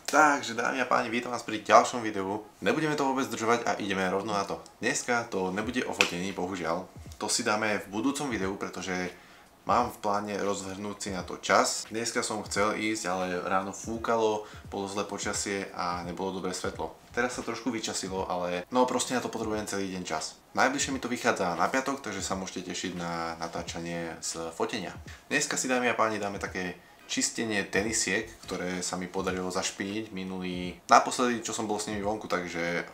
Takže dámy a páni, vítam vás pri ďalšom videu. Nebudeme to vôbec zdržovať a ideme rovno na to. Dneska to nebude o fotení, bohužiaľ. To si dáme v budúcom videu, pretože mám v pláne rozvrhnúť si na to čas. Dneska som chcel ísť, ale ráno fúkalo, bolo zlé počasie a nebolo dobré svetlo. Teraz sa trošku vyčasilo, ale no proste na to potrebujem celý deň čas. Najbližšie mi to vychádza na piatok, takže sa môžete tešiť na natáčanie z fotenia. Dneska si dámy a páni dáme také čistenie tenisiek, ktoré sa mi podarilo zašpiniť naposledy, čo som bol s nimi vonku, takže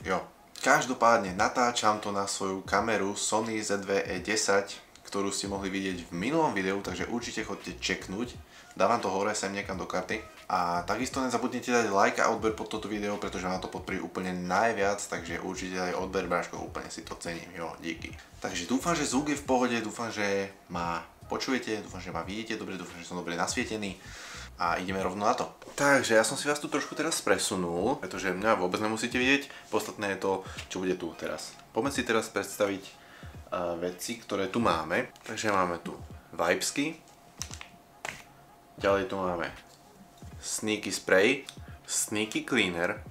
jo. Každopádne natáčam to na svoju kameru Sony ZV-E10, ktorú ste mohli vidieť v minulom videu, takže určite chodte čeknúť. Dávam to hore sem niekam do karty. A takisto nezabudnite dať like a odber pod toto video, pretože ma to podporí úplne najviac, takže určite aj odber, bráško, úplne si to cením, jo, díky. Takže dúfam, že zvuk je v pohode, dúfam, že ma počujete, dúfam, že ma vidíte dobre, dúfam, že som dobre nasvietený a ideme rovno na to. Takže ja som si vás tu trošku teraz presunul, pretože mňa vôbec nemusíte vidieť, podstatné je to, čo bude tu teraz. Poďme si teraz predstaviť veci, ktoré tu máme. Takže máme tu Vibesky, ďalej tu máme Sneaky Spray, Sneaky Cleaner,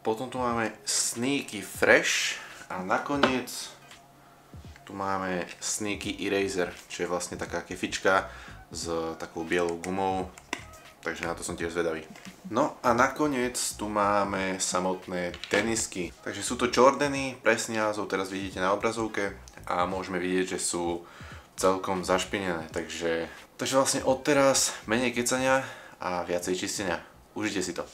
potom tu máme Sneaky Fresh a nakoniec tu máme Sneaky Eraser, čo je vlastne taká kefička s takou bielou gumou, takže na to som tiež zvedavý. No a nakoniec tu máme samotné tenisky. Takže sú to Jordany, presný názov teraz vidíte na obrazovke a môžeme vidieť, že sú celkom zašpinené, takže vlastne odteraz menej kecania a viacej čistenia. Užite si to.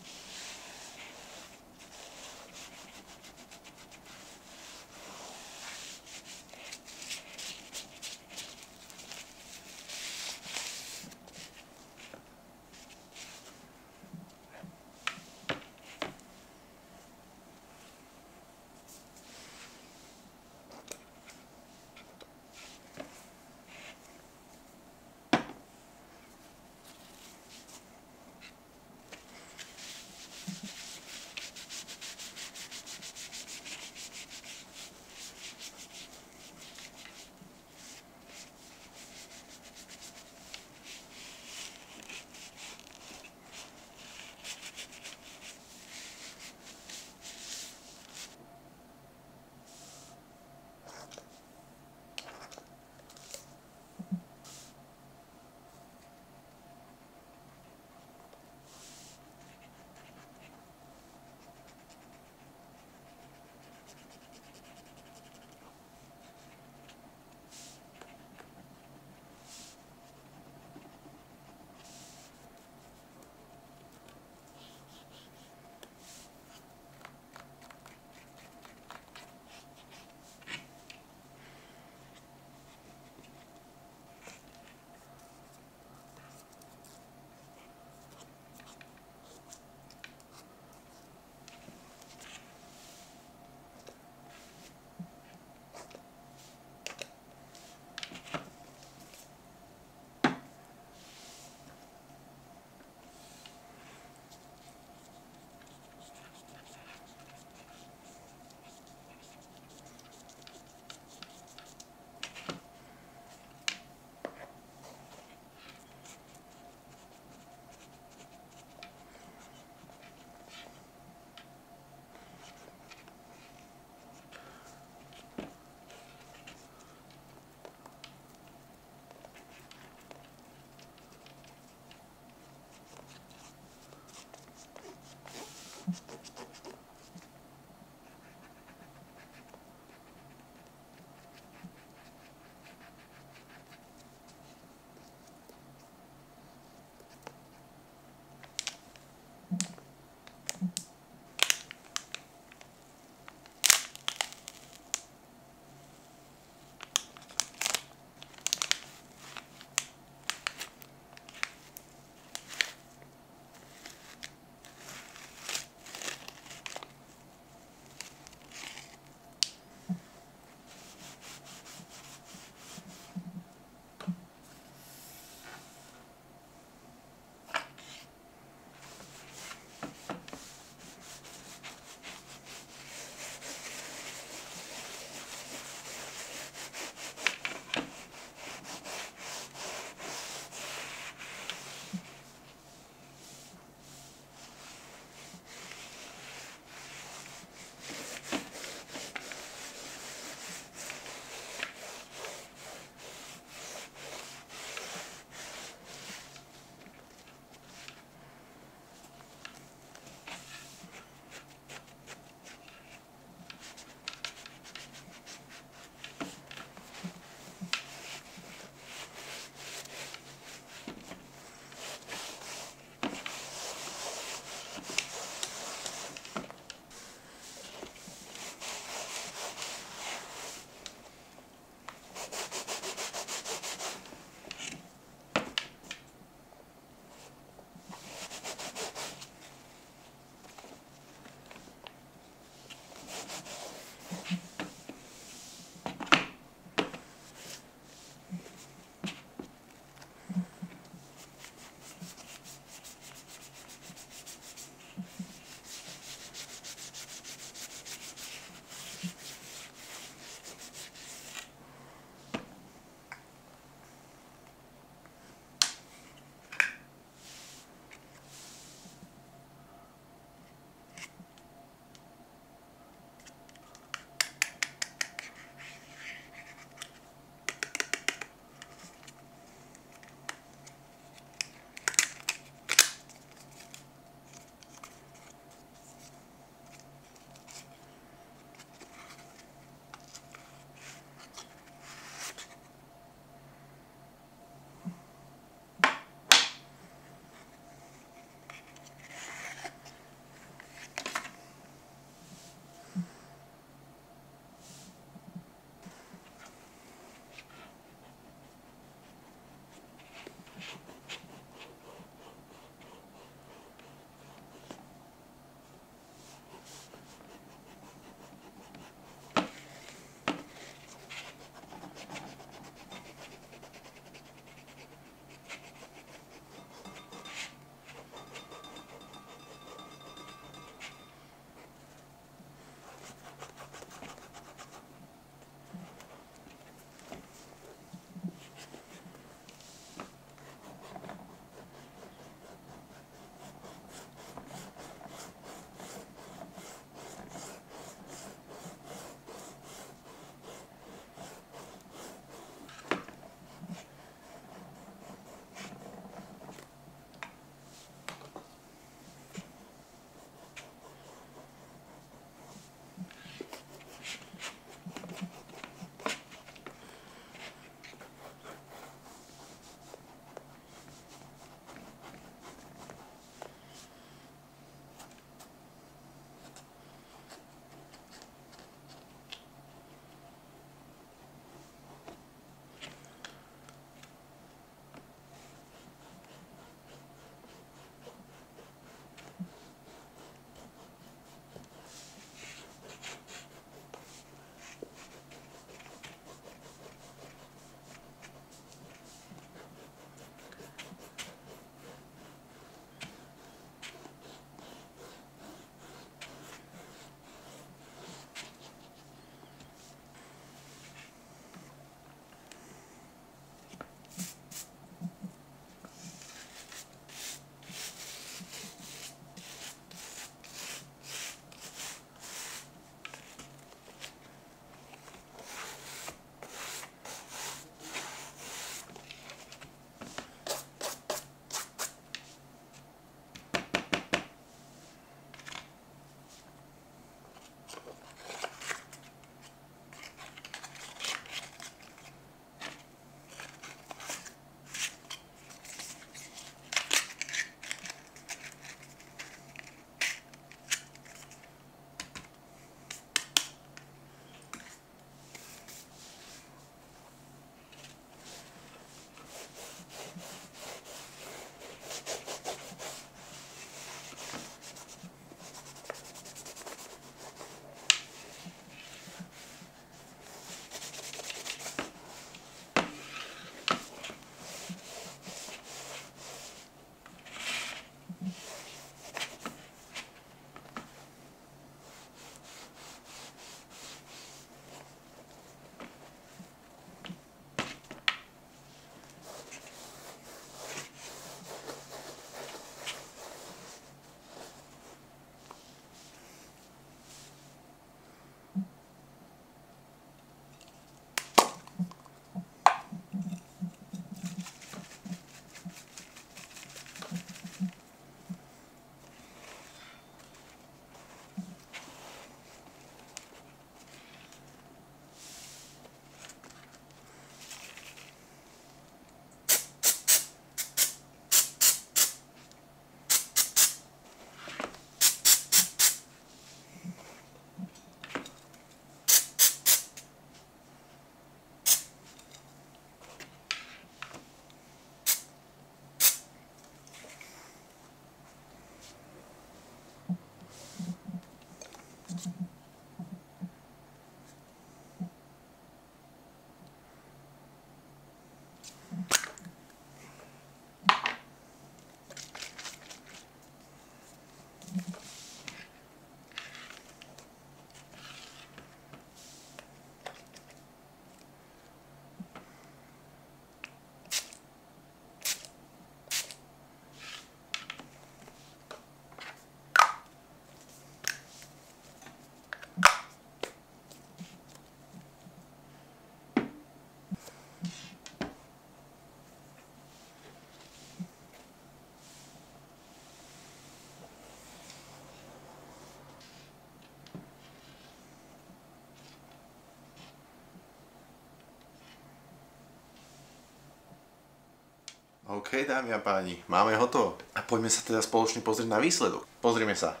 OK, dámy a páni, máme hotovo. A poďme sa teda spoločne pozrieť na výsledok. Pozrime sa.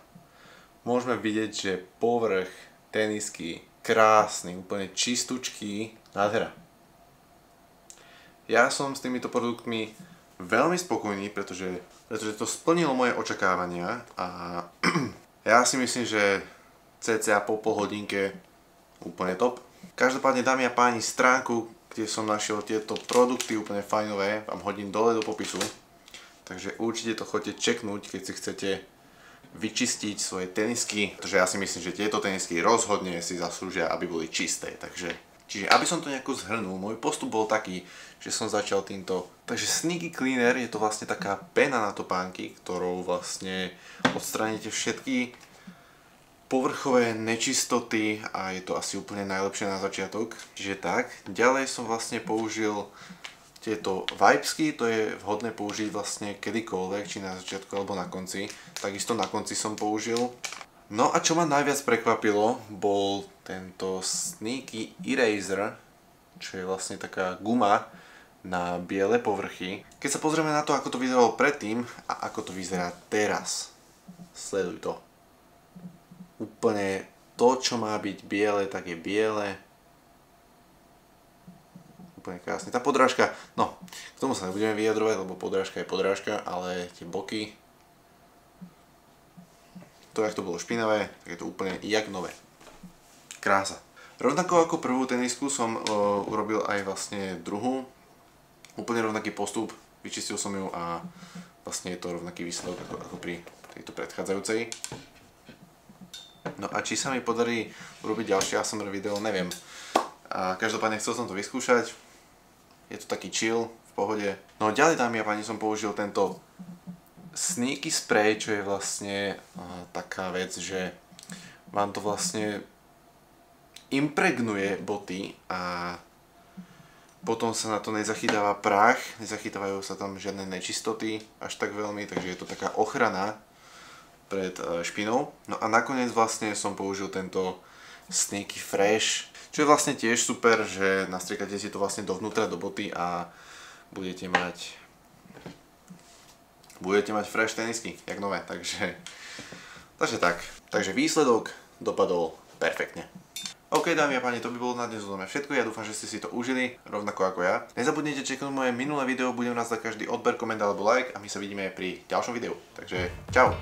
Môžeme vidieť, že povrch tenisky krásny, úplne čistúčký, nádhera. Ja som s týmito produktmi veľmi spokojný, pretože to splnilo moje očakávania a ja si myslím, že cca po pol hodinke úplne top. Každopádne, dámy a páni, stránku, kde som našiel tieto produkty úplne fajnové, vám hodím dole do popisu. Takže určite to choďte čeknúť, keď si chcete vyčistiť svoje tenisky, pretože ja si myslím, že tieto tenisky rozhodne si zaslúžia, aby boli čisté. Čiže aby som to nejako zhrnul, môj postup bol taký, že som začal týmto. Takže Sneaky Cleaner je to vlastne taká pena na topánky, ktorou vlastne odstránite všetky povrchové nečistoty a je to asi úplne najlepšie na začiatok. Čiže tak. Ďalej som vlastne použil tieto Vibesky, to je vhodné použiť vlastne kedykoľvek, či na začiatku alebo na konci. Takisto na konci som použil. No a čo ma najviac prekvapilo, bol tento Sneaky Eraser, čo je vlastne taká guma na biele povrchy. Keď sa pozrieme na to, ako to vyzeralo predtým a ako to vyzerá teraz, sleduj to. Úplne to, čo má byť biele, tak je biele. Úplne krásne. Tá podrážka, no, k tomu sa nebudeme vyjadrovať, lebo podrážka je podrážka, ale tie boky, to, jak to bolo špinavé, tak je to úplne jak nové. Krása. Rovnako ako prvú tenisku som urobil aj vlastne druhú. Úplne rovnaký postup, vyčistil som ju a vlastne je to rovnaký výsledok ako pri tejto predchádzajúcej. No a či sa mi podarí urobiť ďalšie ASMR video, neviem. A každopádne chcel som to vyskúšať. Je to taký chill, v pohode. No ďalej, dámy a páni, som použil tento Sneaky Spray, čo je vlastne taká vec, že vám to vlastne impregnuje boty a potom sa na to nezachytáva prach, nezachytávajú sa tam žiadne nečistoty až tak veľmi, takže je to taká ochrana pred špinou. No a nakoniec vlastne som použil tento Sneaky Fresh, čo je vlastne tiež super, že nastriekate si to vlastne dovnútra do boty a budete mať fresh tenisky, jak nové, takže tak. Takže výsledok dopadol perfektne. OK, dámy a páni, to by bolo na dnes odo mňa všetko. Ja dúfam, že ste si to užili, rovnako ako ja. Nezabudnite čeknúť moje minulé video, budem rád za každý odber, koment alebo like a my sa vidíme pri ďalšom videu. Takže čau!